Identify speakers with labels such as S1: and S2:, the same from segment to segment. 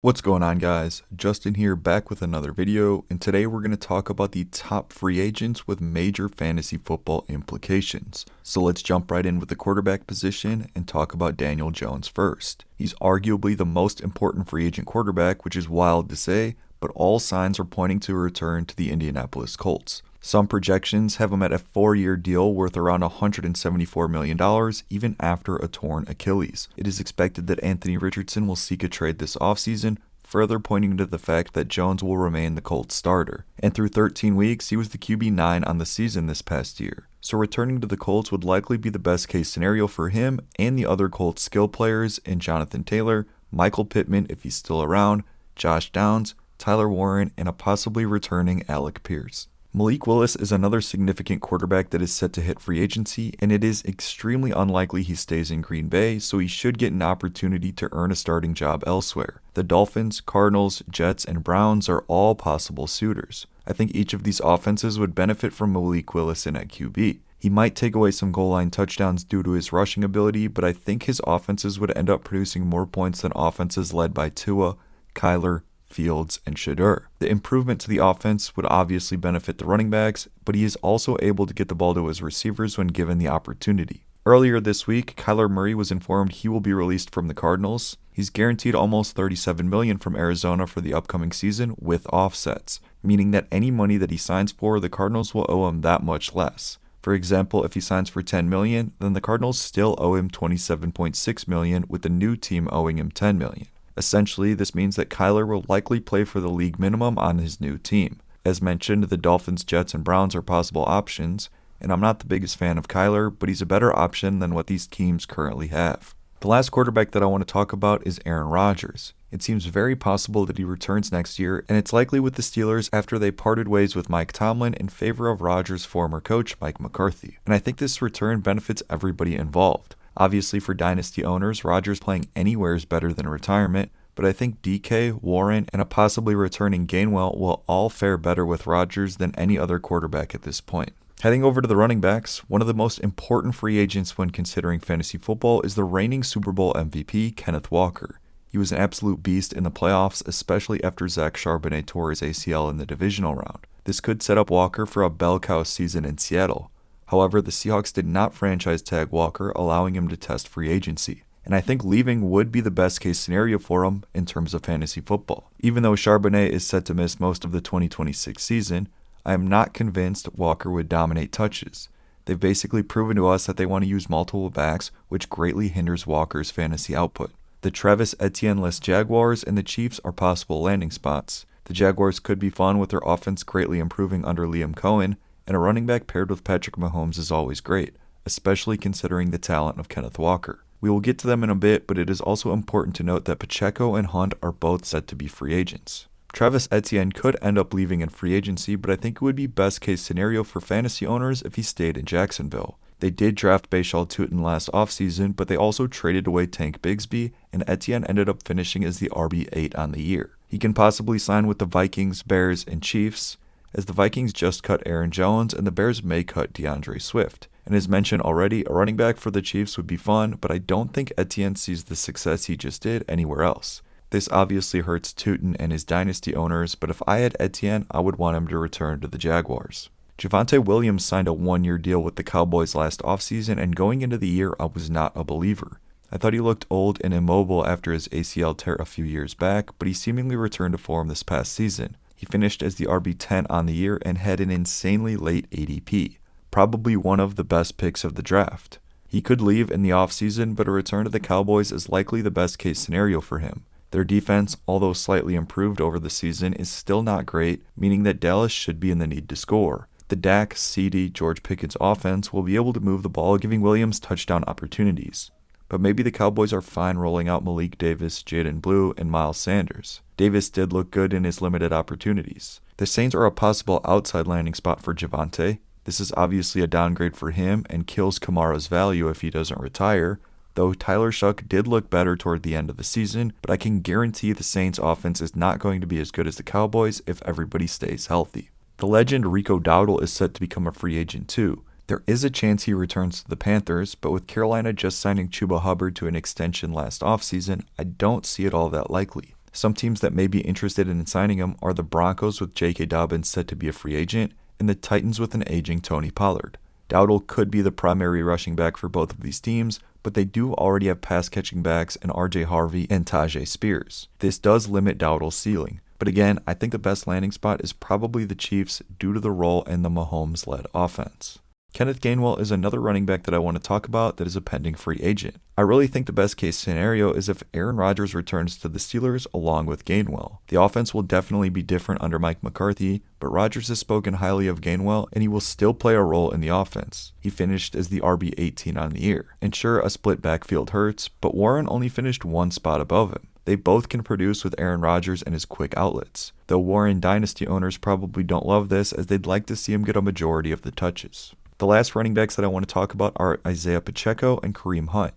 S1: What's going on, guys? Justin here, back with another video, and today we're going to talk about the top free agents with major fantasy football implications. So let's jump right in with the quarterback position and talk about Daniel Jones first. He's arguably the most important free agent quarterback, which is wild to say, but all signs are pointing to a return to the Indianapolis Colts. Some projections have him at a 4-year deal worth around $174 million, even after a torn Achilles. It is expected that Anthony Richardson will seek a trade this offseason, further pointing to the fact that Jones will remain the Colts starter. And through 13 weeks, he was the QB9 on the season this past year. So returning to the Colts would likely be the best case scenario for him and the other Colts skill players in Jonathan Taylor, Michael Pittman if he's still around, Josh Downs, Tyler Warren, and a possibly returning Alec Pierce. Malik Willis is another significant quarterback that is set to hit free agency, and it is extremely unlikely he stays in Green Bay, so he should get an opportunity to earn a starting job elsewhere. The Dolphins, Cardinals, Jets, and Browns are all possible suitors. I think each of these offenses would benefit from Malik Willis in at QB. He might take away some goal line touchdowns due to his rushing ability, but I think his offenses would end up producing more points than offenses led by Tua, Kyler, Fields, and Shedeur. The improvement to the offense would obviously benefit the running backs, but he is also able to get the ball to his receivers when given the opportunity. Earlier this week, Kyler Murray was informed he will be released from the Cardinals. He's guaranteed almost $37 million from Arizona for the upcoming season with offsets, meaning that any money that he signs for, the Cardinals will owe him that much less. For example, if he signs for $10 million, then the Cardinals still owe him $27.6 million, with the new team owing him $10 million. Essentially, this means that Kyler will likely play for the league minimum on his new team. As mentioned, the Dolphins, Jets, and Browns are possible options, and I'm not the biggest fan of Kyler, but he's a better option than what these teams currently have. The last quarterback that I want to talk about is Aaron Rodgers. It seems very possible that he returns next year, and it's likely with the Steelers after they parted ways with Mike Tomlin in favor of Rodgers' former coach, Mike McCarthy. And I think this return benefits everybody involved. Obviously, for dynasty owners, Rodgers playing anywhere is better than retirement, but I think DK, Warren, and a possibly returning Gainwell will all fare better with Rodgers than any other quarterback at this point. Heading over to the running backs, one of the most important free agents when considering fantasy football is the reigning Super Bowl MVP, Kenneth Walker. He was an absolute beast in the playoffs, especially after Zach Charbonnet tore his ACL in the divisional round. This could set up Walker for a bell cow season in Seattle. However, the Seahawks did not franchise tag Walker, allowing him to test free agency. And I think leaving would be the best case scenario for him in terms of fantasy football. Even though Charbonnet is set to miss most of the 2026 season, I am not convinced Walker would dominate touches. They've basically proven to us that they want to use multiple backs, which greatly hinders Walker's fantasy output. The Travis Etienne-less Jaguars and the Chiefs are possible landing spots. The Jaguars could be fun with their offense greatly improving under Liam Cohen, and a running back paired with Patrick Mahomes is always great, especially considering the talent of Kenneth Walker. We will get to them in a bit, but it is also important to note that Pacheco and Hunt are both set to be free agents. Travis Etienne could end up leaving in free agency, but I think it would be best case scenario for fantasy owners if he stayed in Jacksonville. They did draft Bashaw Tutin last offseason, but they also traded away Tank Bigsby, and Etienne ended up finishing as the RB8 on the year. He can possibly sign with the Vikings, Bears, and Chiefs, as the Vikings just cut Aaron Jones and the Bears may cut DeAndre Swift. And as mentioned already, a running back for the Chiefs would be fun, but I don't think Etienne sees the success he just did anywhere else. This obviously hurts Tutin and his dynasty owners, but if I had Etienne, I would want him to return to the Jaguars. Javonte Williams signed a 1-year deal with the Cowboys last offseason, and going into the year, I was not a believer. I thought he looked old and immobile after his ACL tear a few years back, but he seemingly returned to form this past season. He finished as the RB10 on the year and had an insanely late ADP. Probably one of the best picks of the draft. He could leave in the offseason, but a return to the Cowboys is likely the best case scenario for him. Their defense, although slightly improved over the season, is still not great, meaning that Dallas should be in the need to score. The Dak, CD, George Pickens offense will be able to move the ball, giving Williams touchdown opportunities. But maybe the Cowboys are fine rolling out Malik Davis, Jaden Blue, and Miles Sanders. Davis did look good in his limited opportunities. The Saints are a possible outside landing spot for Javonte. This is obviously a downgrade for him and kills Kamara's value if he doesn't retire, though Tyler Shuck did look better toward the end of the season, but I can guarantee the Saints offense is not going to be as good as the Cowboys if everybody stays healthy. The legend Rico Dowdle is set to become a free agent too. There is a chance he returns to the Panthers, but with Carolina just signing Chuba Hubbard to an extension last offseason, I don't see it all that likely. Some teams that may be interested in signing him are the Broncos with J.K. Dobbins set to be a free agent, and the Titans with an aging Tony Pollard. Dowdle could be the primary rushing back for both of these teams, but they do already have pass-catching backs in R.J. Harvey and Tajay Spears. This does limit Dowdle's ceiling, but again, I think the best landing spot is probably the Chiefs due to the role in the Mahomes-led offense. Kenneth Gainwell is another running back that I want to talk about that is a pending free agent. I really think the best case scenario is if Aaron Rodgers returns to the Steelers along with Gainwell. The offense will definitely be different under Mike McCarthy, but Rodgers has spoken highly of Gainwell and he will still play a role in the offense. He finished as the RB18 on the year. And sure, a split backfield hurts, but Warren only finished one spot above him. They both can produce with Aaron Rodgers and his quick outlets, though Warren dynasty owners probably don't love this as they'd like to see him get a majority of the touches. The last running backs that I want to talk about are Isaiah Pacheco and Kareem Hunt,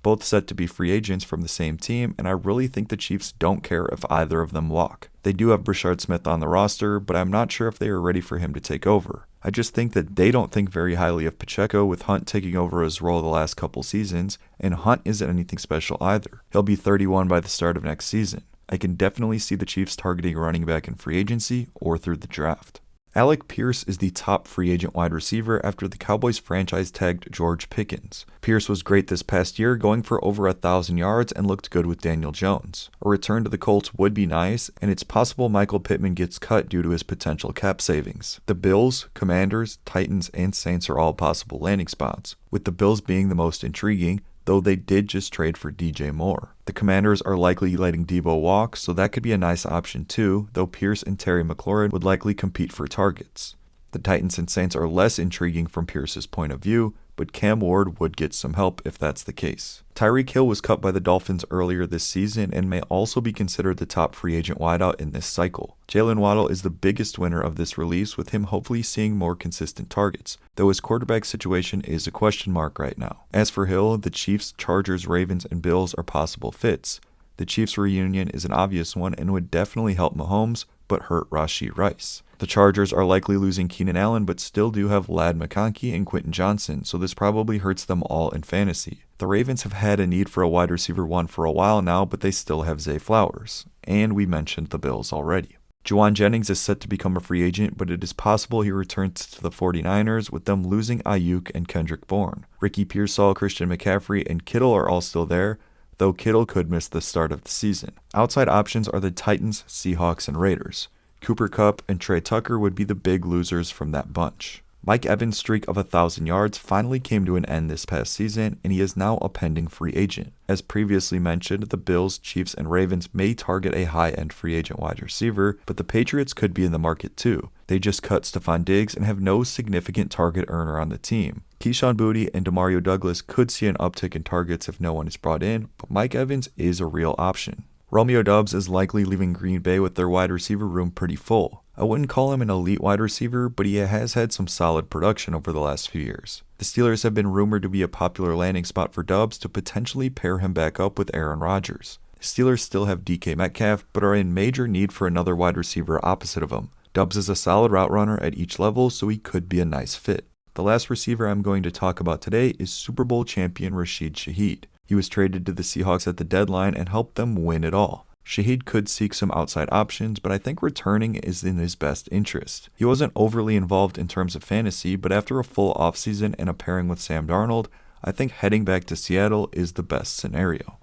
S1: both set to be free agents from the same team, and I really think the Chiefs don't care if either of them walk. They do have Brashard Smith on the roster, but I'm not sure if they are ready for him to take over. I just think that they don't think very highly of Pacheco with Hunt taking over his role the last couple seasons, and Hunt isn't anything special either. He'll be 31 by the start of next season. I can definitely see the Chiefs targeting a running back in free agency or through the draft. Alec Pierce is the top free agent wide receiver after the Cowboys franchise tagged George Pickens. Pierce was great this past year, going for over 1,000 yards and looked good with Daniel Jones. A return to the Colts would be nice, and it's possible Michael Pittman gets cut due to his potential cap savings. The Bills, Commanders, Titans, and Saints are all possible landing spots, with the Bills being the most intriguing, though they did just trade for DJ Moore. The Commanders are likely letting Debo walk, so that could be a nice option too, though Pierce and Terry McLaurin would likely compete for targets. The Titans and Saints are less intriguing from Pierce's point of view, but Cam Ward would get some help if that's the case. Tyreek Hill was cut by the Dolphins earlier this season and may also be considered the top free agent wideout in this cycle. Jalen Waddle is the biggest winner of this release, with him hopefully seeing more consistent targets, though his quarterback situation is a question mark right now. As for Hill, the Chiefs, Chargers, Ravens, and Bills are possible fits. The Chiefs reunion is an obvious one and would definitely help Mahomes, but hurt Rashee Rice. The Chargers are likely losing Keenan Allen, but still do have Ladd McConkey and Quentin Johnson, so this probably hurts them all in fantasy. The Ravens have had a need for a wide receiver one for a while now, but they still have Zay Flowers. And we mentioned the Bills already. Juwan Jennings is set to become a free agent, but it is possible he returns to the 49ers, with them losing Ayuk and Kendrick Bourne. Ricky Pearsall, Christian McCaffrey, and Kittle are all still there, though Kittle could miss the start of the season. Outside options are the Titans, Seahawks, and Raiders. Cooper Kupp and Trey Tucker would be the big losers from that bunch. Mike Evans' streak of 1,000 yards finally came to an end this past season, and he is now a pending free agent. As previously mentioned, the Bills, Chiefs, and Ravens may target a high-end free agent wide receiver, but the Patriots could be in the market too. They just cut Stephon Diggs and have no significant target earner on the team. Keyshawn Boutte and Demario Douglas could see an uptick in targets if no one is brought in, but Mike Evans is a real option. Romeo Doubs is likely leaving Green Bay with their wide receiver room pretty full. I wouldn't call him an elite wide receiver, but he has had some solid production over the last few years. The Steelers have been rumored to be a popular landing spot for Doubs to potentially pair him back up with Aaron Rodgers. The Steelers still have DK Metcalf, but are in major need for another wide receiver opposite of him. Doubs is a solid route runner at each level, so he could be a nice fit. The last receiver I'm going to talk about today is Super Bowl champion Rashid Shaheed. He was traded to the Seahawks at the deadline and helped them win it all. Shaheed could seek some outside options, but I think returning is in his best interest. He wasn't overly involved in terms of fantasy, but after a full offseason and a pairing with Sam Darnold, I think heading back to Seattle is the best scenario.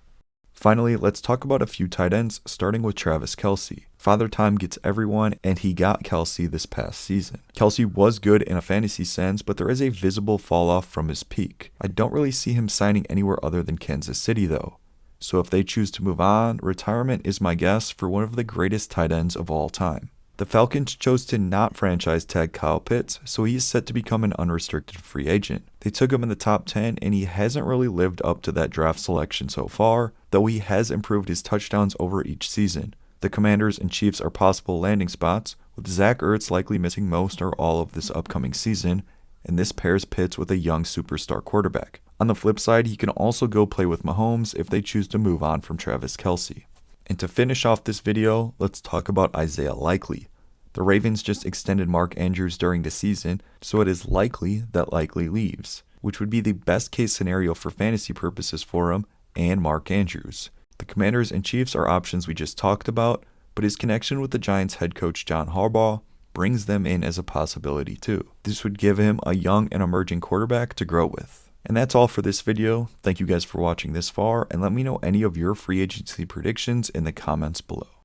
S1: Finally, let's talk about a few tight ends, starting with Travis Kelce. Father Time gets everyone, and he got Kelce this past season. Kelce was good in a fantasy sense, but there is a visible fall off from his peak. I don't really see him signing anywhere other than Kansas City though. So if they choose to move on, retirement is my guess for one of the greatest tight ends of all time. The Falcons chose to not franchise tag Kyle Pitts, so he is set to become an unrestricted free agent. They took him in the top 10, and he hasn't really lived up to that draft selection so far, though he has improved his touchdowns over each season. The Commanders and Chiefs are possible landing spots, with Zach Ertz likely missing most or all of this upcoming season, and this pairs Pitts with a young superstar quarterback. On the flip side, he can also go play with Mahomes if they choose to move on from Travis Kelce. And to finish off this video, let's talk about Isaiah Likely. The Ravens just extended Mark Andrews during the season, so it is likely that Likely leaves, which would be the best case scenario for fantasy purposes for him and Mark Andrews. The Commanders and Chiefs are options we just talked about, but his connection with the Giants head coach John Harbaugh brings them in as a possibility too. This would give him a young and emerging quarterback to grow with. And that's all for this video. Thank you guys for watching this far, and let me know any of your free agency predictions in the comments below.